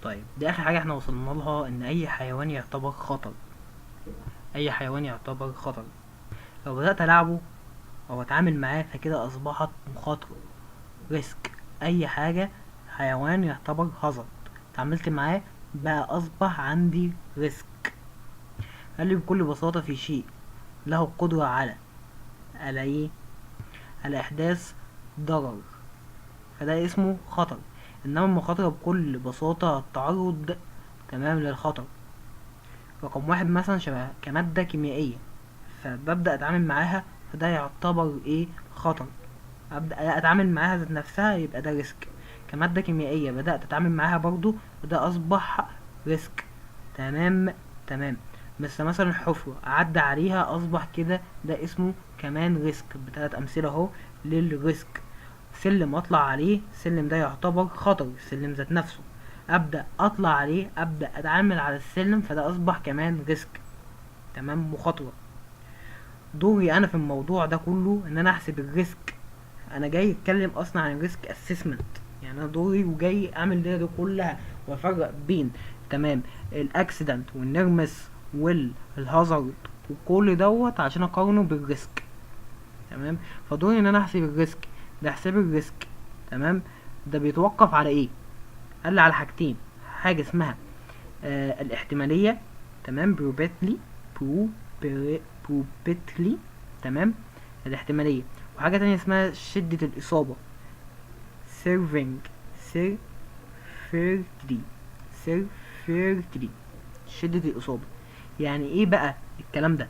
طيب دي اخر حاجة احنا وصلنا لها، ان اي حيوان يعتبر خطر. اي حيوان يعتبر خطر، لو بدأت العبه او اتعامل معاه فكده اصبحت مخاطرة، ريسك. اي حاجة حيوان يعتبر هازارد، اتعاملت معاه بقى اصبح عندي ريسك. قال لي بكل بساطة في شيء له القدرة على ايه؟ على احداث ضرر، فده اسمه خطر. انما المخاطرة بكل بساطة التعرض، تمام، للخطر. رقم واحد مثلا شبه كمادة كيميائية، فببدأ اتعامل معاها، فده يعتبر ايه؟ خطر. ابدأ اتعامل معاها ذات نفسها، يبقى ده ريسك. كمادة كيميائية بدأت اتعامل معاها برضو، وده اصبح ريسك. تمام. تمام. بس مثلا الحفرة اعدي عليها اصبح كده، ده اسمه كمان ريسك. بتلات امثلة اهو للريسك. سلم اطلع عليه، السلم ده يعتبر خطر، السلم ذات نفسه. ابدأ اطلع عليه، ابدأ اتعامل على السلم، فده اصبح كمان ريسك. تمام، مخاطرة. دوري انا في الموضوع ده كله ان انا احسب الريسك. انا جاي اتكلم اصلا عن الريسك اسسمنت، يعني انا دوري وجاي اعمل دي كلها وافرق بين، تمام، الاكسيدنت والنرمس والهازارد وكل دوت عشان اقارنه بالريسك. تمام. فدوري ان انا احسب الريسك. ده حساب الريسك، تمام، ده بيتوقف على ايه؟ قال لي على حاجتين. حاجه اسمها الاحتماليه، تمام، probability، تمام، الاحتماليه. وحاجه تانية اسمها شده الاصابه، serving severity severity، شده الاصابه. يعني ايه بقى الكلام ده؟